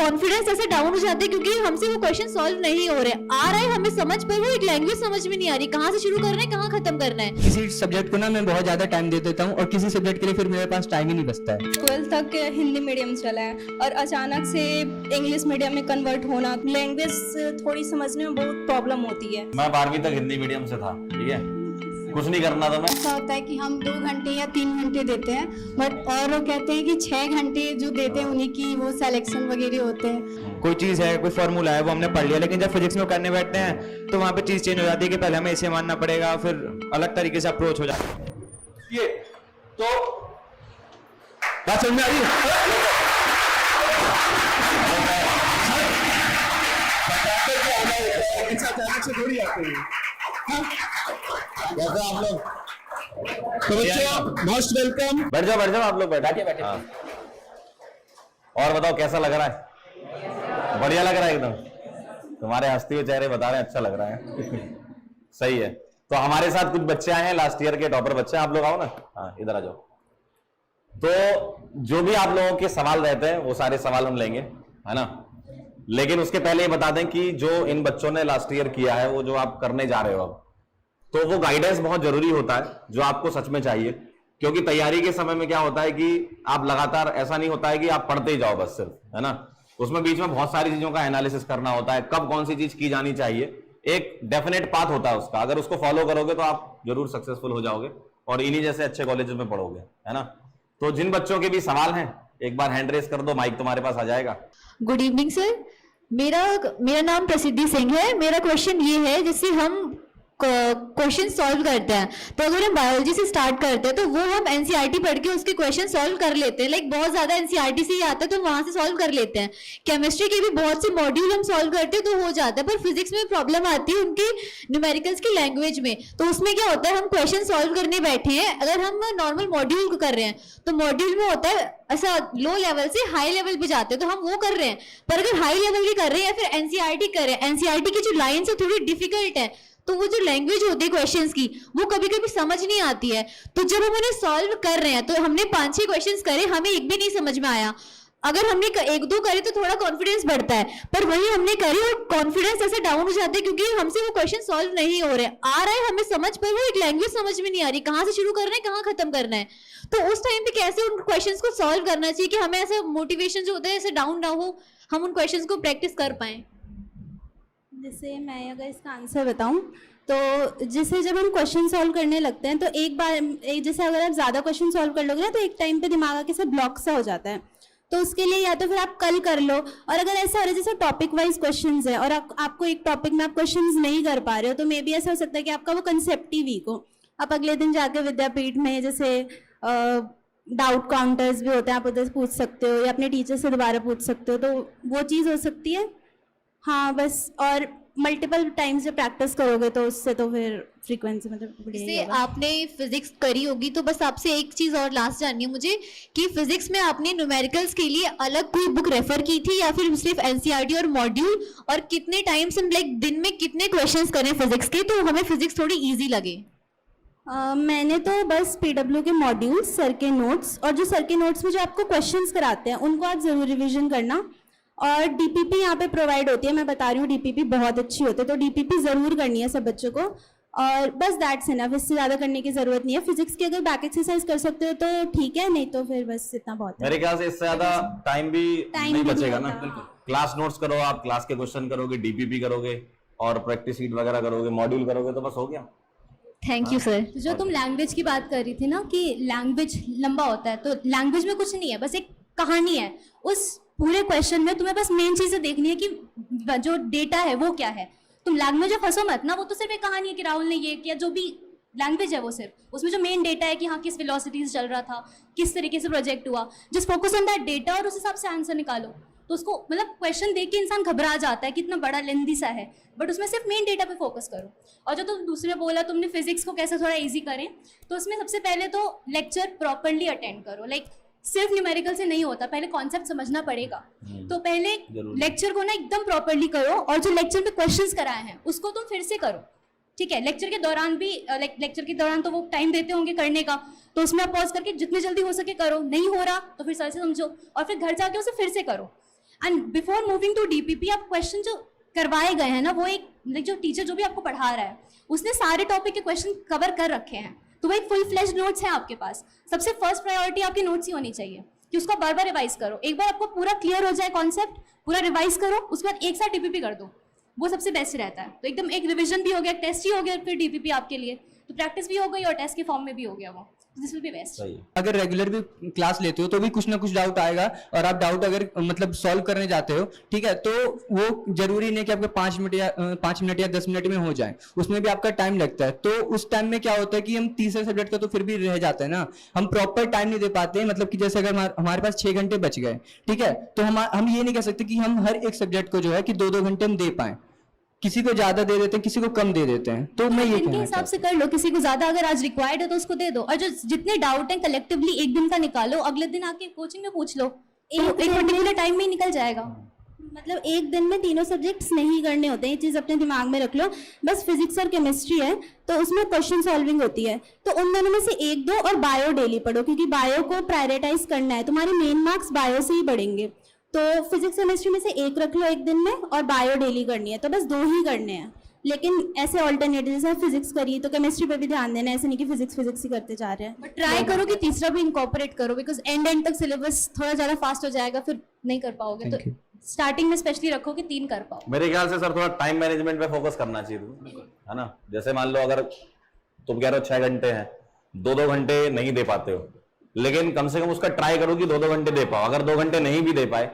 Confidence ऐसे down हो जाते हैं क्योंकि हमसे वो क्वेश्चन सॉल्व नहीं हो रहे, आ रहे हैं हमें समझ, पर वो एक लैंग्वेज समझ में नहीं आ रही, कहाँ से शुरू करना है कहाँ खत्म करना है। किसी सब्जेक्ट को ना मैं बहुत ज्यादा टाइम दे देता हूँ और किसी सब्जेक्ट के लिए फिर मेरे पास टाइम ही नहीं बचता है। 12th तक हिंदी मीडियम चला है और अचानक से इंग्लिश मीडियम में कन्वर्ट होना, लैंग्वेज थोड़ी समझने में बहुत प्रॉब्लम होती है। मैं 12वीं तक हिंदी मीडियम से था, ठीक है, कुछ नहीं करना था मैं। ऐसा होता है कि हम 2 घंटे या 3 घंटे देते हैं, बट और वो कहते हैं कि 6 घंटे जो देते हैं उन्हीं की वो सिलेक्शन वगैरह होते हैं। कोई चीज है, कोई फॉर्मूला है, वो हमने पढ़ लिया, लेकिन जब फिजिक्स में करने बैठते हैं तो वहाँ पे चीज चेंज हो जाती है कि पहले हमें इसे मानना पड़ेगा, फिर अलग तरीके से अप्रोच हो जाता है। ये तो बात समझ में आ रही है? थोड़ी आते हैं जैसे आप लोग, तो बच्चों मोस्ट वेलकम। बैठ जाओ आप लोग, बैठे। हाँ। और बताओ कैसा लग रहा है? बढ़िया लग रहा है एकदम। तुम्हारे हंसते हुए चेहरे बता रहे हैं अच्छा लग रहा है। सही है। तो हमारे साथ कुछ बच्चे आए हैं, लास्ट ईयर के टॉपर बच्चे। आप लोग आओ ना, हाँ इधर आ जाओ। तो जो भी आप लोगों के सवाल रहते हैं वो सारे सवाल हम लेंगे, है ना। लेकिन उसके पहले ये बता दें कि जो इन बच्चों ने लास्ट ईयर किया है, वो जो आप करने जा रहे हो अब, तो वो गाइडेंस बहुत जरूरी होता है जो आपको सच में चाहिए। क्योंकि तैयारी के समय में क्या होता है कि आप लगातार, ऐसा नहीं होता है कि आप पढ़ते ही जाओ बस सिर्फ, है ना। उसमें बीच में बहुत सारी चीजों का एनालिसिस करना होता है, कब कौन सी चीज की जानी चाहिए। एक डेफिनेट पाथ होता है उसका, अगर उसको फॉलो करोगे तो आप जरूर सक्सेसफुल हो जाओगे और इन्हीं जैसे अच्छे कॉलेजेस में पढ़ोगे, है ना। तो जिन बच्चों के भी सवाल हैं एक बार हैंड रेस कर दो, माइक तुम्हारे पास आ जाएगा। गुड इवनिंग सर, मेरा नाम प्रसिद्धि सिंह है। मेरा क्वेश्चन ये है, जैसे हम क्वेश्चन सॉल्व करते हैं, तो अगर हम बायोलॉजी से स्टार्ट करते हैं तो वो हम एनसीईआरटी पढ़ के उसके क्वेश्चन सॉल्व कर लेते हैं, लाइक बहुत ज्यादा एनसीईआरटी से ही आता है तो वहां से सॉल्व कर लेते हैं। केमिस्ट्री के भी बहुत से मॉड्यूल हम सॉल्व करते हैं तो हो जाता है, पर फिजिक्स में प्रॉब्लम आती है उनके न्यूमेरिकल्स की लैंग्वेज में। तो उसमें क्या होता है, हम क्वेश्चन सॉल्व करने बैठे हैं, अगर हम नॉर्मल मॉड्यूल कर रहे हैं तो मॉड्यूल में होता है ऐसा लो लेवल से हाई लेवल पे जाते हैं, तो हम वो कर रहे हैं। पर अगर हाई लेवल की कर रहे हैं या फिर एनसीईआरटी कर रहे हैं, एनसीईआरटी की जो लाइन्स है थोड़ी डिफिकल्ट है, तो वो जो लैंग्वेज होती है क्वेश्चंस की वो कभी कभी समझ नहीं आती है। तो जब हम उन्हें सॉल्व कर रहे हैं, तो हमने 5-6 क्वेश्चंस करे, हमें एक भी नहीं समझ में आया। अगर हमने 1-2 करे तो थोड़ा कॉन्फिडेंस बढ़ता है, पर वही हमने करे और कॉन्फिडेंस ऐसे डाउन हो जाते हैं क्योंकि हमसे वो क्वेश्चन सॉल्व नहीं हो रहे, आ रहे हैं हमें समझ, पर वो एक लैंग्वेज समझ में नहीं आ रही, कहाँ से शुरू करना है कहाँ खत्म करना है। तो उस टाइम पे कैसे उन क्वेश्चंस को सॉल्व करना चाहिए कि हमें ऐसा मोटिवेशन जो होता है ऐसे डाउन ना हो, हम उन क्वेश्चंस को प्रैक्टिस कर पाए। जैसे मैं अगर इसका आंसर बताऊं तो जैसे जब हम क्वेश्चन सॉल्व करने लगते हैं तो जैसे अगर आप ज़्यादा क्वेश्चन सॉल्व कर लोगे ना तो एक टाइम पे दिमाग आके सब ब्लॉक सा हो जाता है। तो उसके लिए या तो फिर आप कल कर लो, और अगर ऐसा हो रहा है जैसे टॉपिक वाइज क्वेश्चंस है और आपको एक टॉपिक में आप क्वेश्चंस नहीं कर पा रहे हो, तो मे बी ऐसा हो सकता है कि आपका वो कंसेप्ट ही वीक हो। आप अगले दिन जाके विद्यापीठ में जैसे डाउट काउंटर्स भी होते हैं, आप उधर पूछ सकते हो या अपने टीचर से दोबारा पूछ सकते हो, तो वो चीज़ हो सकती है। हाँ बस, और मल्टीपल टाइम्स जब प्रैक्टिस करोगे तो उससे तो फिर फ्रीक्वेंसी मतलब जैसे आपने फिजिक्स करी होगी, तो बस आपसे एक चीज और लास्ट जाननी है मुझे कि फिजिक्स में आपने न्यूमेरिकल्स के लिए अलग कोई बुक रेफर की थी या फिर सिर्फ एनसीईआरटी और मॉड्यूल, और कितने टाइम्स हम लाइक दिन में कितने क्वेश्चंस करें फिजिक्स के तो हमें फिजिक्स थोड़ी इजी लगे? मैंने तो बस पीडब्ल्यू के मॉड्यूल्स, सर के नोट्स, और जो सर के नोट्स में जो आपको क्वेश्चंस कराते हैं उनको आप जरूर रिवीजन करना, और डीपीपी यहाँ पे प्रोवाइड होती है, मैं बता रही हूँ डीपीपी बहुत अच्छी होती है, तो डीपीपी जरूर करनी है सब बच्चों को। और बस दैट्स इनफ, इससे ज़्यादा करने की जरूरत नहीं है। फिजिक्स की अगर बैक एक्सरसाइज कर सकते हो तो ठीक है, नहीं तो फिर बस इतना बहुत है। मेरे ख्याल से इससे ज्यादा टाइम भी नहीं बचेगा ना। क्लास नोट्स करो, आप क्लास के क्वेश्चन करोगे, डीपीपी करोगे और प्रैक्टिस शीट वगैरह करोगे, मॉड्यूल करोगे, तो बस हो गया। Thank you sir. जो तुम लैंग्वेज की बात कर रही थी ना कि लैंग्वेज लंबा होता है, तो लैंग्वेज में कुछ नहीं है, बस एक कहानी है। उस पूरे क्वेश्चन में तुम्हें बस मेन चीजें देखनी है कि जो डेटा है वो क्या है। तुम लैंग्वेज में फंसो मत ना, वो तो सिर्फ एक कहानी है कि राहुल ने ये किया, जो भी लैंग्वेज है वो सिर्फ उसमें जो मेन डेटा है कि हाँ किस वेलोसिटी से चल रहा था, किस तरीके से प्रोजेक्ट हुआ, just focus on that data और उस हिसाब से आंसर निकालो। तो उसको मतलब क्वेश्चन देख के इंसान घबरा जाता है कि इतना बड़ा लेंथी सा है, बट उसमें सिर्फ मेन डेटा पे फोकस करो। और जो तुम दूसरे बोला तुमने फिजिक्स को कैसे थोड़ा इजी करें, तो उसमें सबसे पहले तो लेक्चर प्रॉपरली अटेंड करो। लाइक सिर्फ न्यूमेरिकल से नहीं होता, पहले कॉन्सेप्ट समझना पड़ेगा। तो पहले लेक्चर को ना एकदम प्रॉपरली करो, और जो लेक्चर में क्वेश्चंस कराए हैं उसको तुम फिर से करो, ठीक है। लेक्चर के दौरान भी लेक्चर के दौरान तो वो टाइम देते होंगे करने का, तो उसमें आप पॉज करके जितने जल्दी हो सके करो, नहीं हो रहा तो फिर सर से समझो और फिर घर जाके उसे फिर से करो। And before moving to DPP आप क्वेश्चन जो करवाए गए हैं ना, वो एक like जो टीचर जो भी आपको पढ़ा रहा है उसने सारे टॉपिक के क्वेश्चन कवर कर रखे हैं, तो वो एक फुल फ्लेज्ड नोट्स है आपके पास। सबसे फर्स्ट प्रायोरिटी आपकी नोट्स ही होनी चाहिए कि उसको बार बार रिवाइज करो। एक बार आपको पूरा क्लियर हो जाए कॉन्सेप्ट, पूरा रिवाइज करो, उसके बाद एक साथ डीपीपी कर दो, वो सबसे बेस्ट रहता है। तो एकदम एक रिविजन भी हो गया, टेस्ट ही हो गया, फिर डीपीपी आपके लिए तो प्रैक्टिस भी हो गई और टेस्ट के फॉर्म में भी हो गया वो। This will be best. अगर रेगुलर भी क्लास लेते हो तो भी कुछ ना कुछ डाउट आएगा, और आप डाउट अगर मतलब सॉल्व करने जाते हो, ठीक है, तो वो जरूरी नहीं कि आपके 5 मिनट या 10 मिनट में हो जाए, उसमें भी आपका टाइम लगता है। तो उस टाइम में क्या होता है कि हम तीसरे सब्जेक्ट का तो फिर भी रह जाता है ना, हम प्रॉपर टाइम नहीं दे पाते। मतलब कि जैसे अगर हमारे पास 6 घंटे बच गए, ठीक है, तो हम ये नहीं कह सकते कि हम हर एक सब्जेक्ट को जो है कि 2-2 घंटे हम दे पाए। किसी को ज्यादा दे देते हैं, किसी को कम दे देते हैं। तो मैं ये इनके हिसाब से कर लो, किसी को ज्यादा अगर आज रिक्वायर्ड है तो उसको दे दो, और जो जितने डाउट हैं कलेक्टिवली एक दिन का निकालो, अगले दिन आके कोचिंग में पूछ लो, तो एक पर्टिकुलर टाइम में ही निकल जाएगा। मतलब एक दिन में तीनों सब्जेक्ट्स नहीं करने होते हैं, ये चीज़ अपने दिमाग में रख लो। बस फिजिक्स और केमिस्ट्री है तो उसमें क्वेश्चन सॉल्विंग होती है, तो उन दोनों में से 1-2 और बायो डेली पढ़ो, क्योंकि बायो को प्रायोरिटाइज करना है, तुम्हारे मेन मार्क्स बायो से ही बढ़ेंगे। तो फिजिक्स केमिस्ट्री में से 1 रख लो एक दिन में, और बायो डेली करनी है, तो बस 2 ही करने हैं। लेकिन ऐसे ऑल्टरनेटिव, जैसे फिजिक्स करी तो केमिस्ट्री पे भी ध्यान देना है, ऐसे नहीं कि फिजिक्स ही करते जा रहे हैं। बट ट्राई करो कि तीसरा भी इंकॉर्पोरेट करो, बिकॉज एंड तक सिलेबस थोड़ा ज्यादा फास्ट हो जाएगा, फिर नहीं कर पाओगे। तो स्टार्टिंग में स्पेशली रखो कि 3 कर पाओ। मेरे ख्याल से सर थोड़ा टाइम मैनेजमेंट पे फोकस करना चाहिए, है ना। जैसे मान लो अगर तुम कह रहे हो 6 घंटे हैं, 2-2 घंटे नहीं दे पाते हो, लेकिन कम से कम उसका ट्राई करो कि 2-2 घंटे दे पाओ। अगर 2 घंटे नहीं भी दे पाए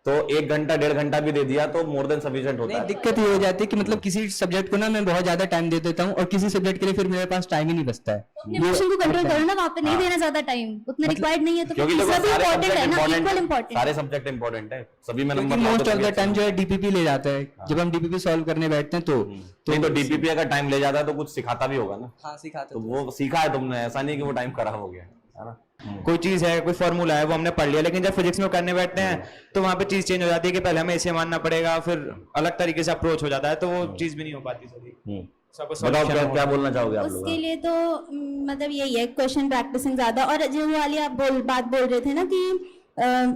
तो 1 घंटा 1.5 घंटा भी दे दिया तो मोर देन सफिशिएंट होता है। दिक्कत ये हो जाती है कि मतलब किसी सब्जेक्ट को ना मैं बहुत ज्यादा टाइम दे देता हूँ, और किसी सब्जेक्ट के लिए फिर मेरे पास टाइम ही नहीं बचता है। अपने इमोशन को कंट्रोल करो ना, वहाँ पे नहीं देना ज्यादा टाइम, उतना रिक्वायर्ड नहीं है, तो क्योंकि देखो सभी सारे इंपॉर्टेंट है ना, इक्वल सब्जेक्ट इंपॉर्टेंट। सारे सब्जेक्ट इंपॉर्टेंट है, सभी में क्योंकि number most of the time जो है डीपीपी ले जाता है। जब हम डीपीपी सॉल्व करने बैठते हैं तो डीपीपी अगर टाइम ले जाता है तो कुछ सिखाता भी होगा ना। हाँ, सिखाते तो वो सीखा है तुमने, ऐसा नहीं कि वो टाइम खराब हो गया, है ना। कोई चीज है, कोई फॉर्मूला है, वो हमने पढ़ लिया, लेकिन जब फिजिक्स में करने बैठते हैं तो वहाँ पे चीज चेंज हो जाती है कि पहले हमें ऐसे मानना पड़ेगा, फिर अलग तरीके से अप्रोच हो जाता है, तो वो चीज भी नहीं हो पाती सही। बताओ क्या बोलना चाहोगे आप लोग? उसके लिए तो मतलब यही है, क्वेश्चन प्रैक्टिसिंग ज्यादा। और जो वाली आप बात बोल रहे थे ना कि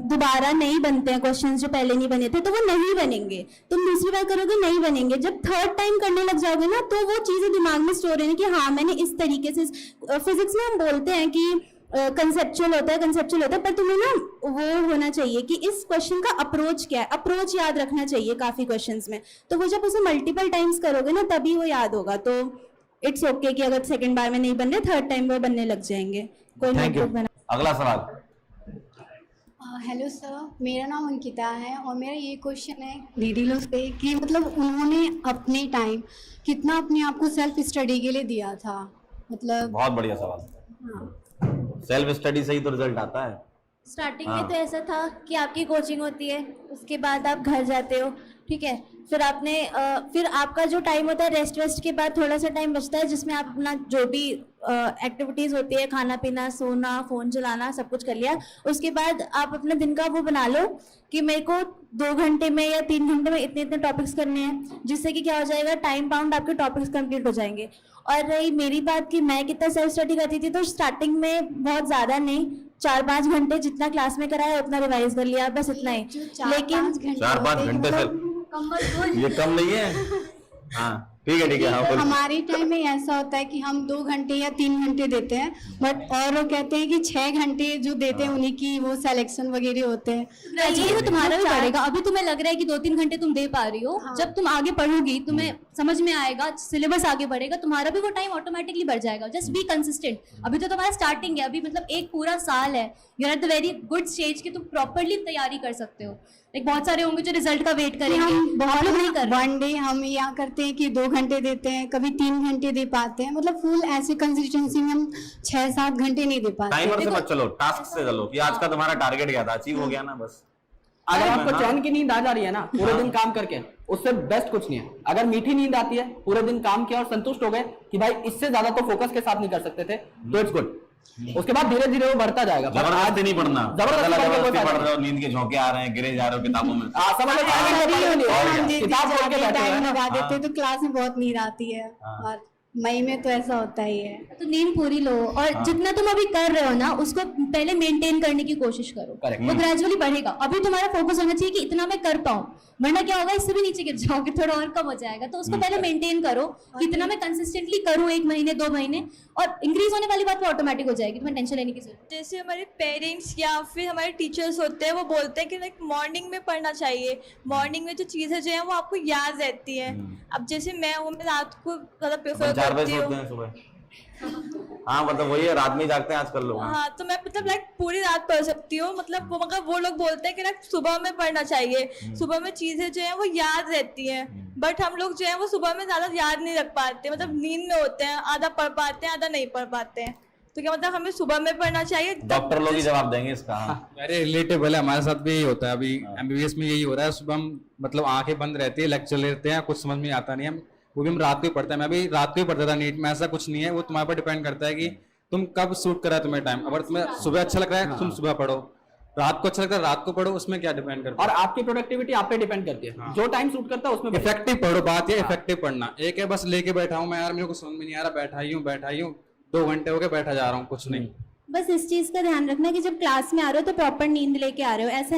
दोबारा नहीं बनते हैं क्वेश्चन जो पहले नहीं बने थे, तो वो नहीं बनेंगे। तुम दूसरी बार करोगे नहीं बनेंगे, जब 3rd टाइम करने लग जाओगे ना तो वो चीजें दिमाग में स्टोर है कि हाँ मैंने इस तरीके से। फिजिक्स में हम बोलते हैं कि कंसेप्चुअल होता है, पर तुम्हें ना वो होना चाहिए कि इस क्वेश्चन का अप्रोच क्या है, अप्रोच याद रखना चाहिए काफी क्वेश्चंस में। तो वो जब उसे मल्टीपल टाइम्स करोगे ना तभी वो याद होगा। तो इट्स ओके कि अगर 2nd बार में नहीं बन रहे, 3rd टाइम वो बनने लग जाएंगे। कोई नोटबुक बना। अगला सवाल। हेलो सर, मेरा नाम अंकिता है और मेरा ये क्वेश्चन है दीदी लोग से कि मतलब उन्होंने अपने टाइम कितना अपने आप को सेल्फ स्टडी के लिए दिया था। मतलब बहुत बढ़िया सवाल। हाँ, सेल्फ स्टडी से ही तो रिजल्ट आता है। स्टार्टिंग में तो ऐसा था कि आपकी कोचिंग होती है, उसके बाद आप घर जाते हो, ठीक है, फिर आपने फिर आपका जो टाइम होता है रेस्ट के बाद थोड़ा सा टाइम बचता है जिसमें आप अपना जो भी एक्टिविटीज होती है, खाना पीना, सोना, फोन चलाना, सब कुछ कर लिया। उसके बाद आप अपने दिन का वो बना लो कि मेरे को 2 घंटे में या 3 घंटे में इतने टॉपिक्स करने हैं, जिससे कि क्या हो जाएगा, टाइम बाउंड आपके टॉपिक्स कंप्लीट हो जाएंगे। और रही मेरी बात कि मैं कितना सेल्फ स्टडी करती थी, तो स्टार्टिंग में बहुत ज्यादा नहीं, 4-5 घंटे जितना क्लास में कराया उतना रिवाइज कर लिया, बस इतना ही। लेकिन 4-5 घंटे से ये कम नहीं है। हाँ ठीक है हाँ, हमारे टाइम में ऐसा होता है कि हम 2 घंटे या 3 घंटे देते हैं, बट और वो कहते हैं कि 6 घंटे जो देते हैं उन्हीं की वो सिलेक्शन वगैरह होते हैं। ये तो तुम्हारा भी पड़ेगा। अभी तुम्हें लग रहा है कि 2-3 घंटे तुम दे पा रही हो, हाँ। जब तुम आगे पढ़ोगी तुम्हें समझ में आएगा, सिलेबस आगे बढ़ेगा, तुम्हारा भी वो टाइम ऑटोमेटिकली बढ़ जाएगा। Just be consistent. अभी तो तुम्हारा स्टार्टिंग है, अभी मतलब 1 पूरा साल है, you are at the very good stage कि तुम प्रॉपरली तैयारी कर सकते हो। एक बहुत सारे होंगे जो रिजल्ट का वेट करेंगे, हम बहुत लोग नहीं कर रहे। वन डे हम यहाँ करते हैं कि 2 घंटे देते हैं, कभी 3 घंटे दे पाते हैं, मतलब फुल ऐसे कंसिस्टेंसी में हम 6-7 घंटे नहीं दे पाते। टाइमर से मत चलो, टास्क से चलो कि आज का तुम्हारा टारगेट क्या था, अचीव हो गया ना बस। अगर आपको चैन की नींद आ जा रही है ना पूरे दिन काम करके, उससे बेस्ट कुछ नहीं है। अगर मीठी नींद आती है, पूरे दिन काम किया और संतुष्ट हो गए कि भाई इससे ज्यादा तो फोकस के साथ नहीं कर सकते थे, तो इट्स गुड। उसके बाद धीरे धीरे वो बढ़ता जाएगा। जबरदस्ती नहीं पढ़ना, जबरदस्ती पढ़ रहे हो, नींद के झोंके आ रहे हैं, गिरे जा रहे हो किताबों में। हम और क्या? टाइम लगा देते हैं तो क्लास में बहुत नींद आती है। और मई में तो ऐसा होता ही है। तो नींद पूरी लो और जितना तुम अभी कर रहे हो ना उसको पहले मेंटेन करने की कोशिश करो। Correct. वो ग्रेजुअली बढ़ेगा। अभी तुम्हारा फोकस होना चाहिए कि इतना मैं कर पाऊं, वरना क्या होगा इससे भी नीचे गिर जाओगे, थोड़ा और कम हो जाएगा। तो उसको पहले मेंटेन करो कि इतना मैं कंसिस्टेंटली करूं, 1 महीने 2 महीने, और इंक्रीज होने वाली बात वो ऑटोमेटिक हो जाएगी, तुम्हें टेंशन लेने की जरूरत। जैसे हमारे पेरेंट्स या फिर हमारे टीचर्स होते हैं वो बोलते हैं कि लाइक मॉर्निंग में पढ़ना चाहिए, मॉर्निंग में जो चीज़ें जो हैं वो आपको याद रहती हैं। अब जैसे मैं हूँ, मैं रात को ज़्यादा प्रेफर 4 बजे करती सोते हूँ। हैं सुबह। हाँ मतलब वही है, रात में ही जागते हैं आजकल लोग। हाँ, तो मैं मतलब लाइक पूरी रात पढ़ सकती हूँ। मतलब वो मगर वो लोग बोलते हैं कि लाइक सुबह में पढ़ना चाहिए, सुबह में चीज़ें जो हैं वो याद रहती हैं। बट हम लोग जो है वो सुबह में ज़्यादा याद नहीं रख पाते, मतलब नींद में होते हैं, आधा पढ़ पाते हैं आधा नहीं पढ़ पाते हैं। तो क्या मतलब हमें सुबह में पढ़ना चाहिए? डॉक्टर लोग ही जवाब देंगे इसका। अरे रिलेटेबल है, हमारे साथ भी यही होता है। अभी एमबीबीएस में यही हो रहा है, सुबह हम मतलब आंखें बंद रहती है, लेक्चर लेते हैं, कुछ समझ में आता नहीं है, वो भी हम रात को ही पढ़ते हैं। मैं भी रात को ही पढ़ता था नीट में, ऐसा कुछ नहीं है, वो तुम्हारे पर डिपेंड करता है कि तुम कब सूट करा तुम्हें टाइम। अगर तुम्हें सुबह अच्छा लग रहा है तुम सुबह पढ़ो, रात को अच्छा लगता है रात को पढ़ो, उसमें क्या डिपेंड करता और आपकी प्रोडक्टिविटी आप पे डिपेंड करती है। जो टाइम सूट करता है उसमें है। इफेक्टिव पढ़ो, बात है इफेक्टिव पढ़ना। एक है बस लेके बैठा हूँ मैं, यार मेरे को समझ में नहीं आ रहा, बैठा ही हूँ 2 घंटे हो गए बैठा जा रहा हूँ, कुछ नहीं। बस इस चीज़ का ध्यान रखना कि जब क्लास में आ रहे हो तो प्रॉपर नींद लेके आ रहे हो। ऐसा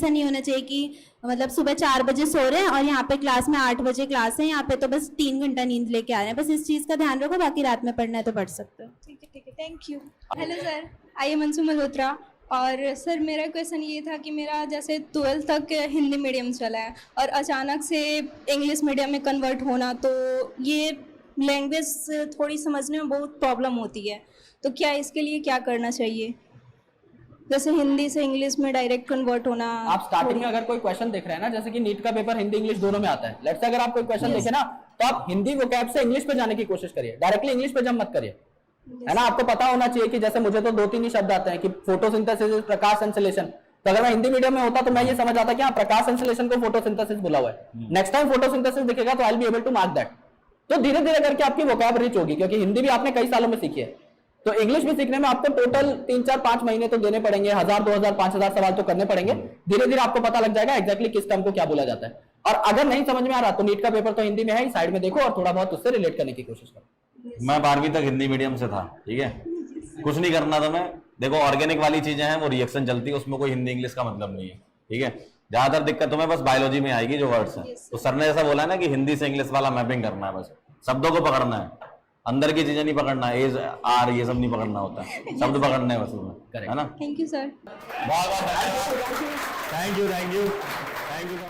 नहीं होना चाहिए कि मतलब सुबह 4 बजे सो रहे हैं और यहाँ पे क्लास में 8 बजे क्लास है, यहाँ पे तो बस 3 घंटा नींद लेके आ रहे हैं। बस इस चीज़ का ध्यान रखो, बाकी रात में पढ़ना है तो पढ़ सकते हो। ठीक है, thank you. Hello sir, I am Anshu Malhotra. और सर मेरा क्वेश्चन ये था कि मेरा जैसे 12th तक हिंदी मीडियम चला है और अचानक से इंग्लिश मीडियम में कन्वर्ट होना, तो ये लैंग्वेज थोड़ी समझने में बहुत प्रॉब्लम होती है। तो क्या इसके लिए क्या करना चाहिए? जैसे हिंदी से इंग्लिश में डायरेक्ट कन्वर्ट होना। आप स्टार्टिंग में अगर कोई क्वेश्चन देख रहे हैं ना, जैसे कि नीट का पेपर हिंदी इंग्लिश दोनों में आता है, लेट्स से अगर आप कोई क्वेश्चन देखे ना तो आप हिंदी वोकैब से इंग्लिश पे जाने की कोशिश करिए, डायरेक्टली इंग्लिश पे जंप मत करिए, है ना। आपको पता होना चाहिए कि जैसे मुझे तो 2-3 ही शब्द आते हैं कि फोटोसिंथेसिस, प्रकाश संश्लेषण। तो अगर मैं हिंदी मीडियम में होता तो मैं ये समझ आता कि हाँ प्रकाश संश्लेषण को फोटोसिंथेसिस बोला हुआ है। नेक्स्ट टाइम फोटोसिंथेसिस दिखेगा तो I will be able to mark that. तो धीरे धीरे करके आपकी वोकैब रिच होगी, क्योंकि हिंदी भी आपने कई सालों में सीखी है। तो इंग्लिश भी सीखने में आपको टोटल 3-4-5 महीने तो देने पड़ेंगे, 1000, 2000, 5000 सवाल तो करने पड़ेंगे। धीरे धीरे आपको पता लग जाएगा एग्जैक्टली किस टर्म को क्या बोला जाता है। और अगर नहीं समझ में आ रहा तो नीट का पेपर तो हिंदी में है ही, साइड में देखो और थोड़ा बहुत उससे रिलेट करने की कोशिश करो। मैं 12वीं तक हिंदी मीडियम से था, ठीक है, कुछ नहीं करना था मैं। देखो ऑर्गेनिक वाली चीजें हैं वो रिएक्शन चलती है, उसमें कोई हिंदी इंग्लिश का मतलब नहीं है, ठीक है। ज्यादातर दिक्कत तुम्हें बस बायोलॉजी में आएगी, जो वर्ड्स हैं। तो सर ने ऐसा बोला है ना कि हिंदी से इंग्लिश वाला मैपिंग करना है, बस शब्दों को पकड़ना है, अंदर की चीजें नहीं पकड़ना है, एज आर ये सब नहीं पकड़ना होता है, शब्द पकड़ना है बस उसमें, है ना। Thank you sir. बहुत बहुत थैंक यू।